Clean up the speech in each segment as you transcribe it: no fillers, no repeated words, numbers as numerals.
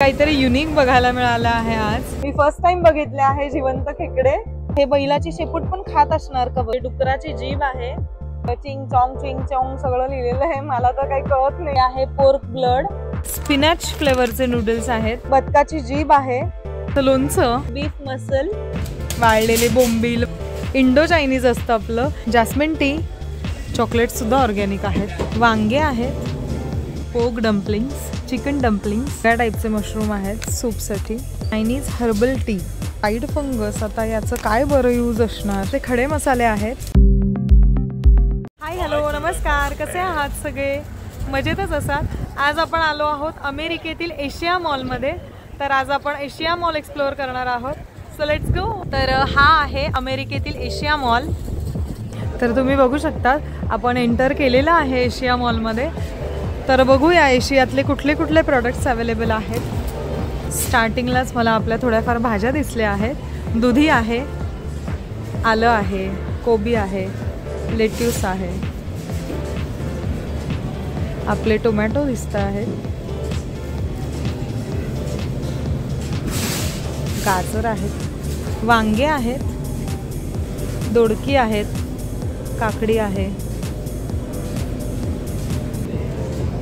काहीतरी युनिक बघायला मिळालं आहे आज. मी फर्स्ट टाइम बघितले आहे जिवंत खेकडे. हे बैलाची शेपूट पण खात असणार का? डुकराची जीभ आहे. चिंग चॉंग सगळं लिहिलेलं आहे, मला तर काही कळत नाही. आहे पोर्क ब्लड. स्पिनच फ्लेवरचे नूडल्स आहेत. बदकाची जीभ आहे. लोणचं. Beef muscle. वाळलेले बोंबील. इंडो चायनीज असतं आपलं. Jasmine tea. चॉकलेट सुद्धा ऑर्गॅनिक आहेत. वांगे आहेत. Pork dumplings. Chicken dumplings. या टाईपचे मशरूम आहेत सूपसाठी. Chinese herbal tea. Fried fungus. आता याचं काय बरं यूज असणार? ते खडे मसाले आहेत. हाय हॅलो नमस्कार, कसे आहात सगळे? मजेतच असाल? आज आपण आलो आहोत अमेरिकेतील एशिया मॉलमध्ये. तर आज आपण एशिया मॉल एक्सप्लोअर करणार आहोत. So let's go. तर हा आहे अमेरिकेतील एशिया मॉल. तर तुम्ही बघू शकता आपण एंटर केलेला आहे एशिया मॉलमध्ये. तर बघूया एशियातले कुठले कुठले प्रोडक्ट्स अवेलेबल आहेत. स्टार्टिंगलाच मला आपल्या थोड्याफार भाज्या दिसल्या आहेत. दुधी आहे, आलं आहे, कोबी आहे, लेट्यूस आहे, आपले टोमॅटो दिसत आहेत, गाजर आहेत, वांगे आहेत, दोडकी आहेत, काकडी आहे,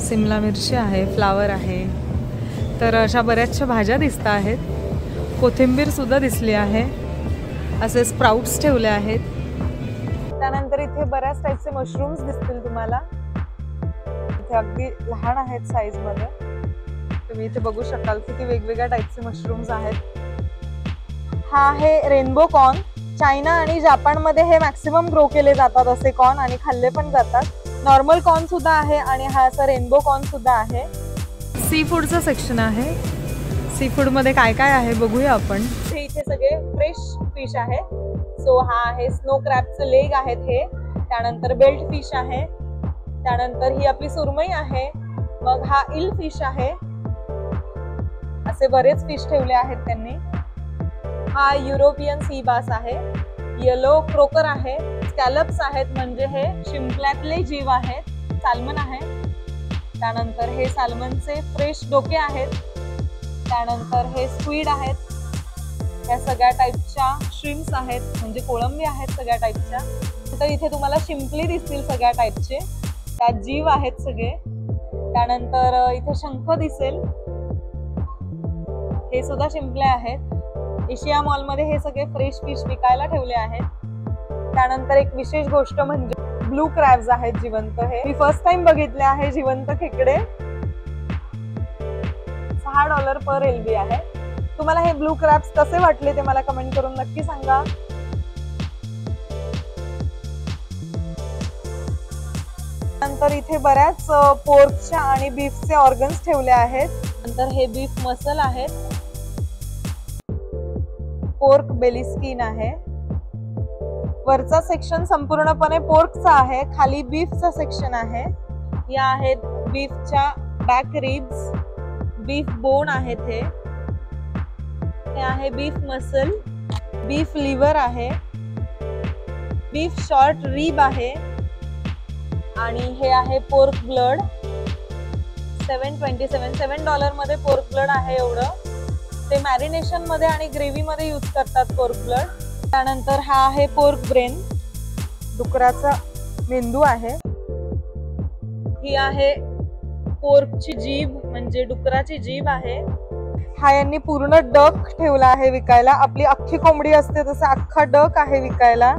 सिमला मिरची आहे, फ्लावर आहे. तर अशा बऱ्याचशा भाज्या दिसत आहेत. कोथिंबीर सुद्धा दिसली आहे. असे स्प्राउट्स ठेवले आहेत. त्यानंतर इथे बऱ्याच टाईपचे मशरूम्स दिसतील तुम्हाला. इथे अगदी लहान आहेत साईज मध्ये. तुम्ही इथे बघू शकाल किती वेगवेगळ्या टाईपचे मशरूम्स आहेत. हा आहे रेनबो कॉर्न. चायना आणि जपान मध्ये हे मॅक्सिमम ग्रो केले जातात असे कॉर्न आणि खाल्ले पण जातात. नॉर्मल कॉर्न सुद्धा आहे आणि हा असा रेनबो कॉर्न सुद्धा आहे. सी फूडचं सेक्शन आहे. सी फूड मध्ये काय काय आहे बघूया आपण. इथे सगळे फ्रेश फिश आहे. सो हा आहे स्नो क्रॅबचं लेग आहेत हे. त्यानंतर बेल्ट फिश आहे. त्यानंतर ही आपली सुरमई आहे. मग हा इल फिश आहे. असे बरेच फिश ठेवले आहेत त्यांनी. हा युरोपियन सी बास आहे. येलो क्रोकर आहे. स्कॅलप्स आहेत म्हणजे हे शिंपल्यातले जीव आहेत. साल्मन आहे. त्यानंतर हे साल्मनचे फ्रेश डोके आहेत. त्यानंतर हे स्क्विड आहेत. या सगळ्या टाईपच्या श्रिम्स आहेत म्हणजे कोळंबी आहेत सगळ्या टाईपच्या. तर इथे तुम्हाला शिंपले दिसतील सगळ्या टाईपचे. त्यात जीव आहेत सगळे. त्यानंतर इथे शंख दिसेल. हे सुद्धा शिंपले आहेत. एशिया मॉलमध्ये हे सगळे फ्रेश फिश विकायला ठेवले आहेत. त्यानंतर एक विशेष गोष्ट म्हणजे ब्लू क्रॅब्स आहेत जिवंत. हे मी फर्स्ट टाइम बघितले आहे जिवंत खेकडे. $6 पर LB आहे. तुम्हाला हे ब्लू क्रॅब्स कसे वाटले ते मला कमेंट करून नक्की सांगा. नंतर इथे बऱ्याच पोर्कच्या आणि बीफचे ऑर्गन्स ठेवले आहेत. नंतर हे बीफ मसल आहेत. पोर्क बेली स्किन आहे. वरचा सेक्शन संपूर्णपणे पोर्कचा आहे. खाली बीफचा सेक्शन आहे. या आहेत बीफच्या बॅक रिब्स. बीफ बोन आहेत हे आहे बीफ मसल. बीफ लिव्हर आहे. बीफ शॉर्ट रिब आहे. आणि हे आहे पोर्क ब्लड. $7 मध्ये पोर्क ब्लड आहे एवढं. ते मॅरिनेशन मध्ये आणि ग्रेव्ही मध्ये यूज करतात पोर्क ब्लड. त्यानंतर हा आहे पोर्क ब्रेन. डुकराचा मेंदू आहे. ही आहे पोर्कची जीभ म्हणजे डुकराची जीभ आहे. हा यांनी पूर्ण डक ठेवला आहे विकायला. आपली अख्खी कोंबडी असते तसा अख्खा डक आहे विकायला.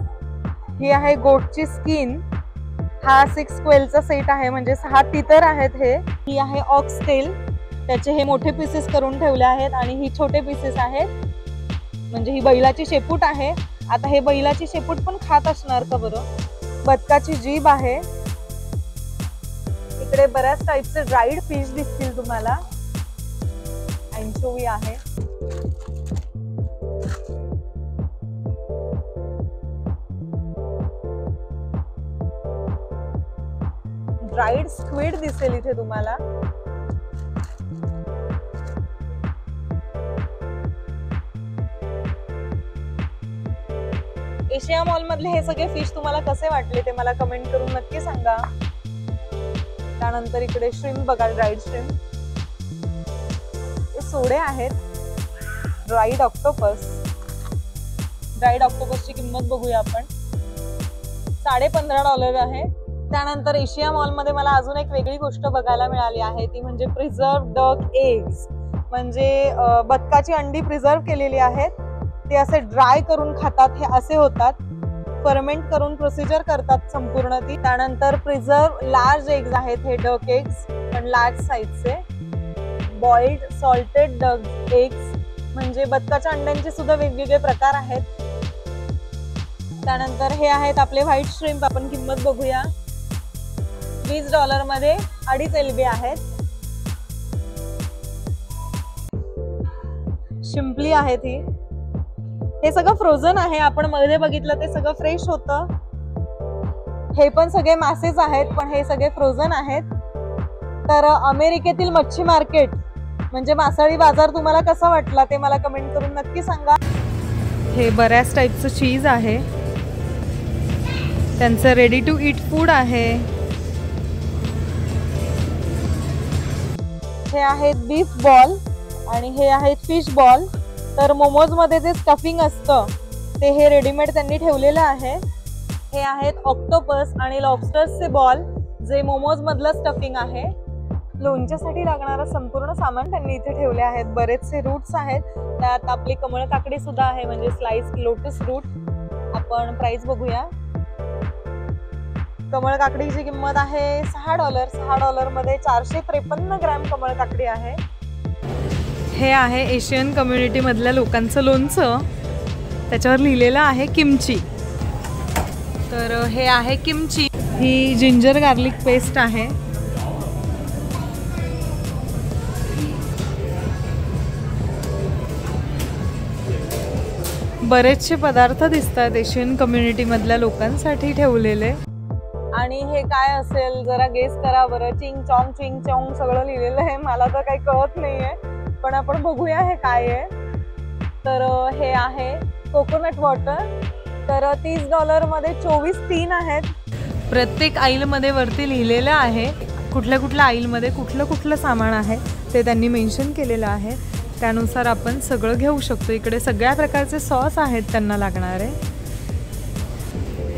ही आहे गोटची स्किन. हा 6 क्वेलचा सेट आहे म्हणजे 6 तितर आहेत हे. ही आहे ऑक्स टेल. त्याचे हे मोठे पीसेस करून ठेवले आहेत आणि ही छोटे पीसेस आहेत म्हणजे ही बैलाची शेपूट आहे. आता हे बैलाची शेपूट पण खात असणार का बरं? बदकाची जीभ आहे. इकडे बऱ्याच टाईपचे ड्राईड फिश दिसतील तुम्हाला. अँचोवी आहे. ड्राईड स्क्विड दिसेल इथे तुम्हाला. एशिया मॉल मधले हे सगळे फिश तुम्हाला कसे वाटले ते मला कमेंट करून नक्की सांगा. त्यानंतर इकडे श्रिम्प बघा, ड्राईड श्रिम्प. सोडे आहेत, ड्राईड ऑक्टोपस. ड्राईड ऑक्टोपसची किंमत बघूया आपण. $15.5 आहे. त्यानंतर एशिया मॉलमध्ये मला अजून एक वेगळी गोष्ट बघायला मिळाली आहे, ती म्हणजे प्रिझर्व्ह डक एग्स. म्हणजे बदकाची अंडी प्रिझर्व्ह केलेली आहेत, ते असे ड्राय करून खातात. हे असे होतात, फर्मेंट करून प्रोसिजर करतात संपूर्ण ती. त्यानंतर प्रिझर्व्ह लार्ज एग्स आहेत, हे डक एग्स पण लार्ज साईजचे. बॉइल्ड सॉल्टेड डक एग्स, म्हणजे बदकाच्या अंड्यांचे सुद्धा वेगवेगळे प्रकार आहेत. त्यानंतर हे आहेत आपले व्हाईट श्रिम्प. आपण किंमत बघूया. $20 मध्ये 2.5 LB आहेत. शिंपली आहेत ही. हे सगळं फ्रोझन आहे. आपण मध्ये बघितलं ते सगळं फ्रेश होतं. हे पण सगळे मासेच आहेत, पण हे सगळे फ्रोझन आहेत. तर अमेरिकेतील मच्छी मार्केट म्हणजे मासळी बाजार तुम्हाला कसा वाटला ते मला कमेंट करून नक्की सांगा. हे बऱ्याच टाईपचं चीज आहे. त्यांचं रेडी टू ईट फूड आहे. हे आहेत बीफ बॉल आणि हे आहेत फिश बॉल. तर मोमोज मध्ये जे स्टफिंग असतं ते हे रेडीमेड त्यांनी ठेवलेलं आहे. हे आहेत ऑक्टोपस आणि लॉबस्टर्सचे बॉल, जे मोमोज मधलं स्टफिंग आहे. लोणच्यासाठी लागणारं संपूर्ण सामान त्यांनी इथे ठेवले आहेत. बरेचसे रूट्स आहेत, त्यात आपली कमळ काकडी सुद्धा आहे, म्हणजे स्लाइस लोटस रूट. आपण प्राइस बघूया. कमळ काकडीची किंमत आहे $6. $6 मध्ये 453 ग्रॅम कमळ काकडी आहे. हे आहे एशियन कम्युनिटी मधल्या लोकांचं लोणचं. त्याच्यावर लिहिलेलं आहे किमची. तर हे आहे किमची. ही जिंजर गार्लिक पेस्ट आहे. बरेचसे पदार्थ दिसतात एशियन कम्युनिटी मधल्या लोकांसाठी ठेवलेले. आणि हे काय असेल जरा गेस करा बरं. चिंग चॉंग सगळं लिहिलेलं आहे. मला तर काही कळत नाहीये, पण आपण बघूया हे काय आहे. तर हे आहे कोकोनट वॉटर. तर $30 मध्ये 24 आहेत. प्रत्येक आईलमध्ये वरती लिहिलेलं आहे कुठल्या कुठल्या आईलमध्ये कुठलं सामान आहे ते त्यांनी मेन्शन केलेलं आहे. त्यानुसार आपण सगळं घेऊ शकतो. इकडे सगळ्या प्रकारचे सॉस आहेत त्यांना लागणारे.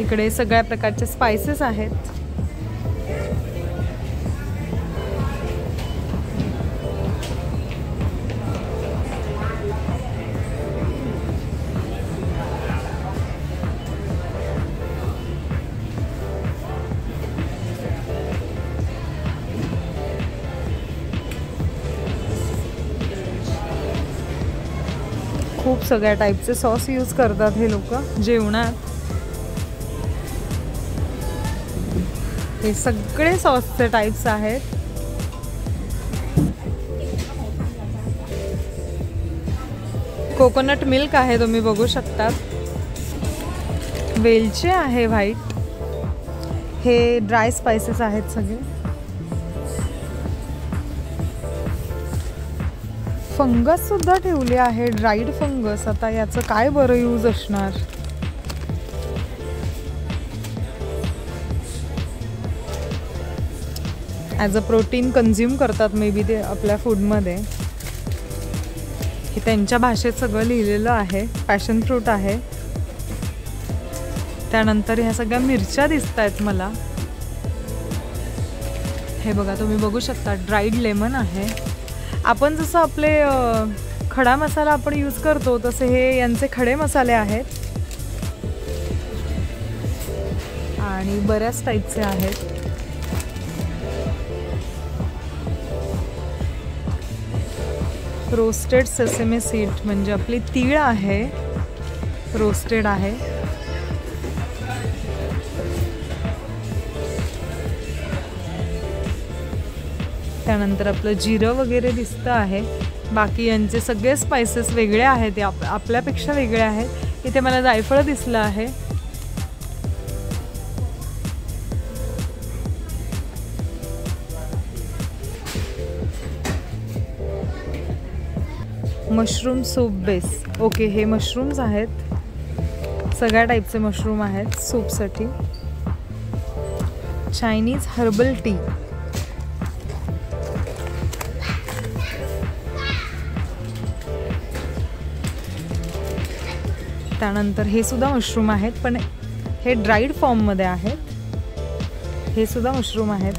इकडे सगळ्या प्रकारचे स्पाइसेस आहेत. खूप सगळ्या टाईपचे सॉस यूज करतात हे लोक जेवणात. हे सगळे सॉसचे टाइप्स आहेत. कोकोनट मिल्क आहे, तुम्ही बघू शकता. वेलची आहे व्हाईट. हे ड्राय स्पाइसेस आहेत सगळे. फंगस सुद्धा ठेवले आहे, ड्राईड फंगस. आता याचं काय बरं यूज असणार. ॲज अ प्रोटीन कन्झ्युम करतात मे बी ते आपल्या फूडमध्ये. हे त्यांच्या भाषेत सगळं लिहिलेलं आहे. पॅशन फ्रूट आहे. त्यानंतर ह्या सगळ्या मिरच्या दिसत आहेत मला. हे बघा, तुम्ही बघू शकता ड्राईड लेमन आहे. आपण जसं आपले खडा मसाला आपण यूज करतो तसे हे यांचे खडे मसाले आहेत. आणि बऱ्याच टाईपचे आहेत. रोस्टेड सेसेमे सीड म्हणजे आपली तीळ आहे, रोस्टेड आहे. त्यानंतर आपलं जिरं वगैरे दिसतं आहे. बाकी यांचे सगळे स्पाइसेस वेगळे आहेत, ते आपल्यापेक्षा वेगळे आहेत. इथे मला जायफळ दिसलं आहे. Mushroom soup base. ओके, हे मशरूम्स आहेत. सगळ्या टाईपचे मशरूम आहेत सूपसाठी. Chinese herbal T. त्यानंतर हे सुद्धा मशरूम आहेत, पण हे ड्राईड फॉर्ममध्ये आहेत. हे सुद्धा मशरूम आहेत,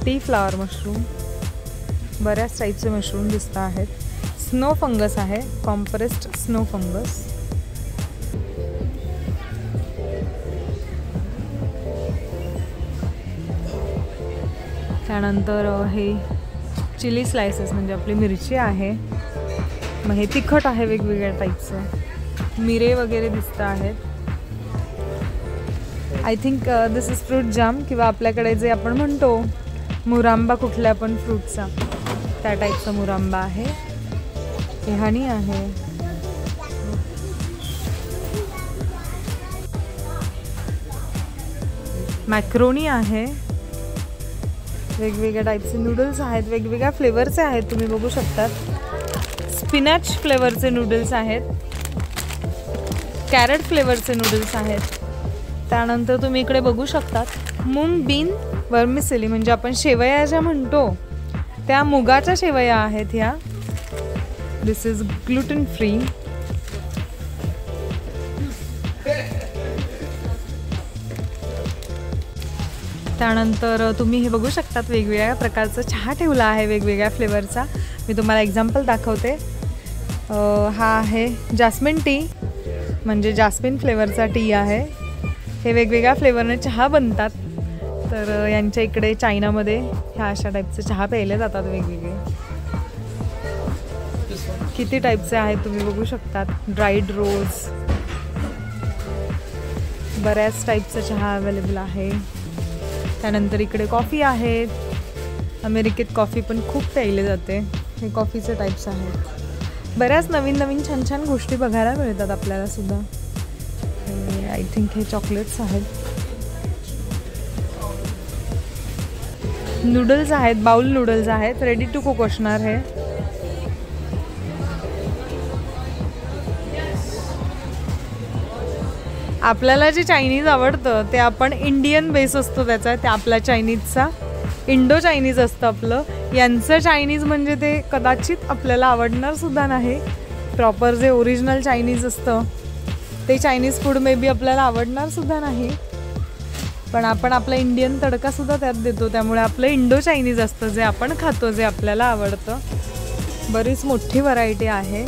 टी फ्लावर मशरूम. बऱ्याच टाईपचे मशरूम दिसत आहेत. स्नो फंगस आहे, कॉम्प्रेस्ड स्नो फंगस. त्यानंतर हे चिली स्लायसेस म्हणजे आपली मिरची आहे. मग हे तिखट आहे, वेगवेगळ्या टाईपचं मिरे वगैरे दिसत आहेत. I think this is fruit jam, किंवा आपल्याकडे जे आपण म्हणतो मुरांबा कुठल्या पण फ्रूटचा, त्या टाईपचा मुरांबा आहे. हे हनी आहे. मॅक्रोनी आहे. वेगवेगळ्या टाईपचे नूडल्स आहेत, वेगवेगळ्या फ्लेवरचे आहेत, तुम्ही बघू शकतात. स्पिनॅच फ्लेवरचे नूडल्स आहेत, कॅरट फ्लेवरचे नूडल्स आहेत. त्यानंतर तुम्ही इकडे बघू शकतात मूंग बीन वर्मिसेली, म्हणजे आपण शेवया ज्या म्हणतो त्या मुगाच्या शेवया आहेत ह्या. दिस इज ग्लुटेन फ्री. त्यानंतर तुम्ही हे बघू शकतात वेगवेगळ्या प्रकारचा चहा ठेवला आहे, वेगवेगळ्या फ्लेवरचा. मी तुम्हाला एक्झाम्पल दाखवते. हा आहे जास्मिन टी, म्हणजे जास्मिन फ्लेवरचा टी आहे. हे वेगवेगळ्या फ्लेवरने चहा बनतात. तर यांच्या इकडे चायनामध्ये ह्या अशा टाईपचे चहा प्यायले जातात वेगवेगळे. किती टाईपचे आहेत तुम्ही बघू शकतात. ड्राईड रोज, बऱ्याच टाईपचा चहा अवेलेबल आहे. त्यानंतर इकडे कॉफी आहे. अमेरिकेत कॉफी पण खूप प्यायले जाते. हे कॉफीचे टाईप्स आहेत. बऱ्याच नवीन नवीन छान छान गोष्टी बघायला मिळतात आपल्याला सुद्धा. आय थिंक हे चॉकलेट्स आहेत. नूडल्स आहेत, बाउल नूडल्स आहेत, रेडी टू कुक असणार हे. आपल्याला जे चायनीज आवडतं ते आपण इंडियन बेस असतो त्याचा, ते आपला चायनीजचा इंडो चायनीज असतं आपलं. यांचं चायनीज म्हणजे ते कदाचित आपल्याला आवडणार सुद्धा नाही. प्रॉपर जे ओरिजिनल चायनीज असतं ते चायनीज फूड मे बी आपल्याला आवडणार सुद्धा नाही. पण आपण आपला इंडियन तडकासुद्धा त्यात देतो, त्यामुळे आपलं इंडो चायनीज असतं जे आपण खातो, जे आपल्याला आवडतं. बरीच मोठी व्हरायटी आहे.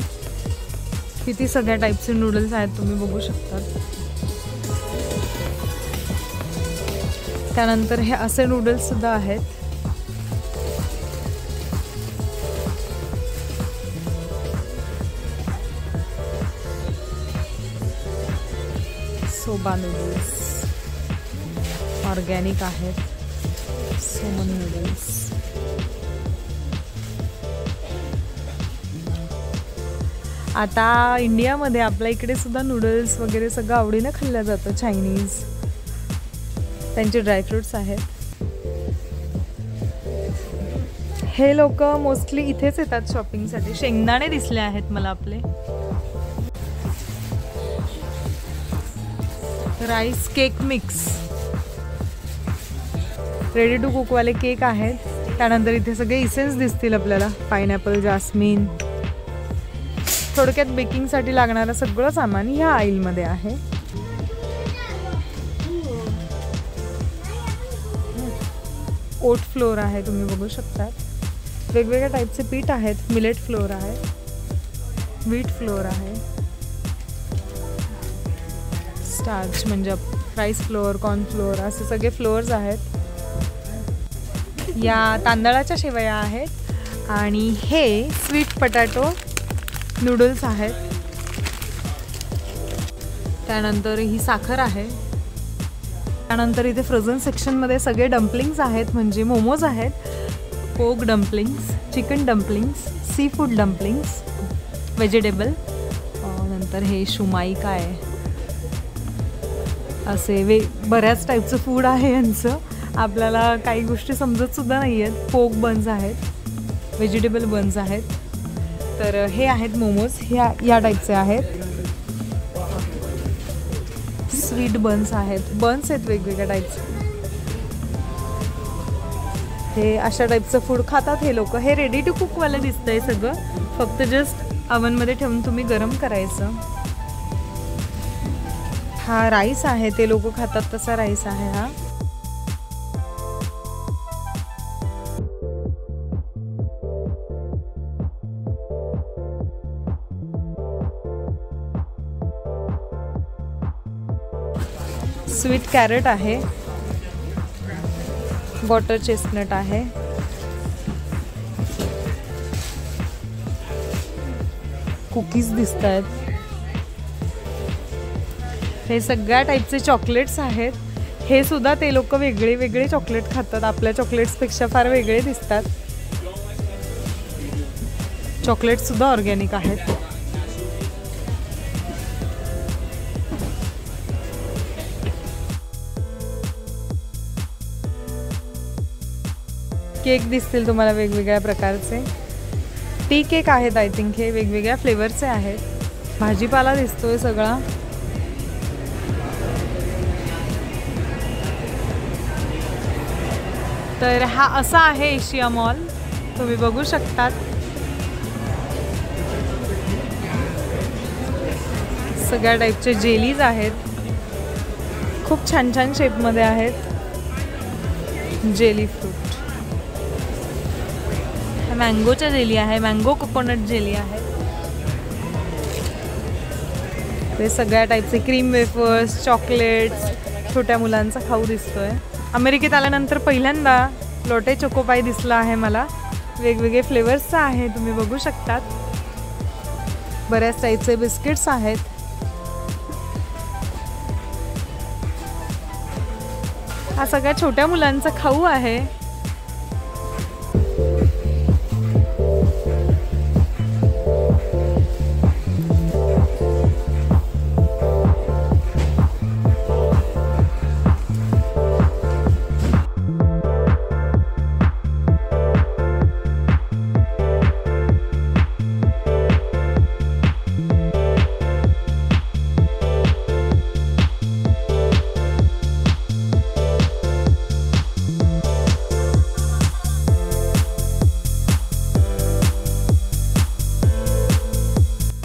किती सगळ्या टाईपचे नूडल्स आहेत तुम्ही बघू शकता. त्यानंतर हे असे नूडल्स सुद्धा आहेत. सोबा नूडल्स ऑर्गॅनिक आहेत. सो मनी नूडल्स. आता इंडियामध्ये आपल्या इकडे सुद्धा नूडल्स वगैरे सगळं आवडीनं खाल्लं जातं. चायनीज, त्यांचे ड्रायफ्रूट्स आहेत. हे लोक मोस्टली इथेच येतात शॉपिंगसाठी. शेंगदाणे दिसले आहेत मला आपले. Rice cake mix, ready to कुकवाले केक आहेत. त्यानंतर इथे सगळे इसेन्स दिसतील आपल्याला. पायनॅपल, जास्मिन, थोडक्यात बेकिंगसाठी लागणारं सगळं सामान ह्या आईलमध्ये आहे. ओट फ्लोअर आहे, तुम्ही बघू शकता. वेगवेगळ्या टाईपचे पीठ आहेत. मिलेट फ्लोअर आहे, व्हीट फ्लोअर आहे, स्टार्च म्हणजे राईस फ्लोअर, कॉर्न फ्लोअर, असे सगळे फ्लोअर्स आहेत. या तांदळाच्या शेवया आहेत. आणि हे स्वीट पटॅटो नूडल्स आहेत. त्यानंतर ही साखर आहे. त्यानंतर इथे फ्रोझन सेक्शनमध्ये सगळे डम्पलिंग्स आहेत, म्हणजे मोमोज आहेत. Pork dumplings, chicken dumplings, seafood dumplings, vegetable. नंतर हे शुमाई काय असे बऱ्याच टाईपचं फूड आहे यांचं. आपल्याला काही गोष्टी समजतसुद्धा नाही आहेत. पोक बन्स आहेत, व्हेजिटेबल बन्स आहेत. तर हे आहेत मोमोज, या टाईपचे आहेत. स्वीट बन्स आहेत, बन्स आहेत वेगवेगळ्या टाईपचे. हे अशा टाईपचं फूड खातात हे लोक. हे रेडी टू कुकवालं दिसतंय सगळं. फक्त जस्ट अवनमध्ये ठेवून तुम्ही गरम करायचं. हा राईस आहे, ते लोक खातात तसा राईस आहे हा. स्वीट कॅरट आहे, बटर चेस्टनट आहे, कुकीज दिसत आहेत. हे सगळ्या टाईपचे चॉकलेट्स आहेत. हे सुद्धा ते लोक वेगळे वेगळे चॉकलेट खातात, आपल्या चॉकलेट्सपेक्षा फार वेगळे दिसतात. चॉकलेट सुद्धा ऑर्गॅनिक आहेत. केक दिसतील तुम्हाला वेगवेगळ्या प्रकारचे. टी केक आहेत, आय थिंक हे वेगवेगळ्या फ्लेवरचे आहेत. भाजीपाला दिसतोय सगळा. तर हा असा आहे एशिया मॉल, तुम्ही बघू शकतात. सगळ्या टाईपचे जेलीज आहेत, खूप छान छान शेपमध्ये आहेत. जेली फ्रूट, मँगोच्या जेली आहे, मँगो कोकोनट जेली आहे. ते सगळ्या टाईपचे क्रीम वेफर्स, चॉकलेट्स, छोट्या मुलांचा खाऊ दिसतोय. अमेरिकेत आल्यानंतर पहिल्यांदा लोटे चोकोपाई दिसला आहे मला. वेगवेगळे फ्लेवर्सचा आहे, तुम्ही बघू शकतात. बऱ्याच टाईपचे बिस्किट्स आहेत. हा सगळ्या छोट्या मुलांचा खाऊ आहे.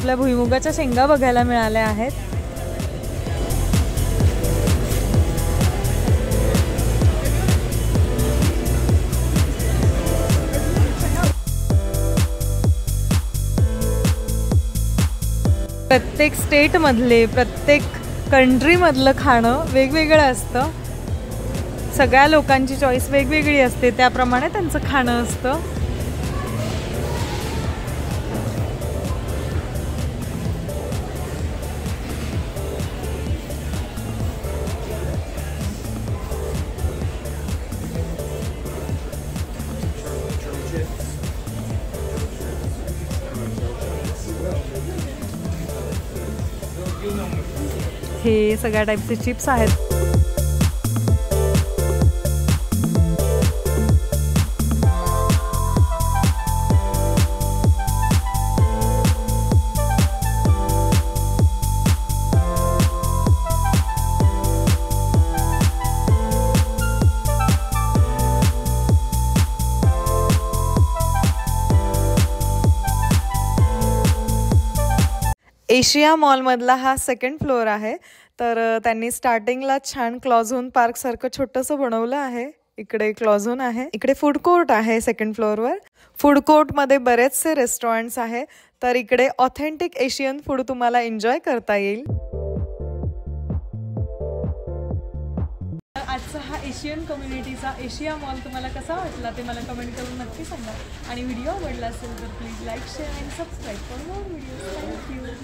आपल्या भुईमुगाच्या शेंगा बघायला मिळाल्या आहेत. प्रत्येक स्टेटमधले, प्रत्येक कंट्रीमधलं खाणं वेगवेगळं असतं. सगळ्या लोकांची चॉईस वेगवेगळी असते, त्याप्रमाणे त्यांचं खाणं असतं. हे सगळ्या टाईपचे चिप्स आहेत. एशिया मॉलमधला हा सेकंड फ्लोअर आहे. तर त्यांनी स्टार्टिंगला छान क्लॉझोन पार्क सारखं छोटंसं बनवलं आहे. इकडे क्लॉझोन आहे, इकडे फूड कोर्ट आहे सेकंड फ्लोअरवर. फूड कोर्टमध्ये बरेचसे रेस्टॉरंट्स आहे, तर इकडे ऑथेंटिक एशियन फूड तुम्हाला एन्जॉय करता येईल. आजचा हा एशियन कम्युनिटीचा एशिया मॉल तुम्हाला कसा वाटला ते मला कमेंट करून नक्की सांगा. आणि व्हिडिओ आवडला असेल तर प्लीज लाईक, शेअर आणि subscribe for more videos. Thank you.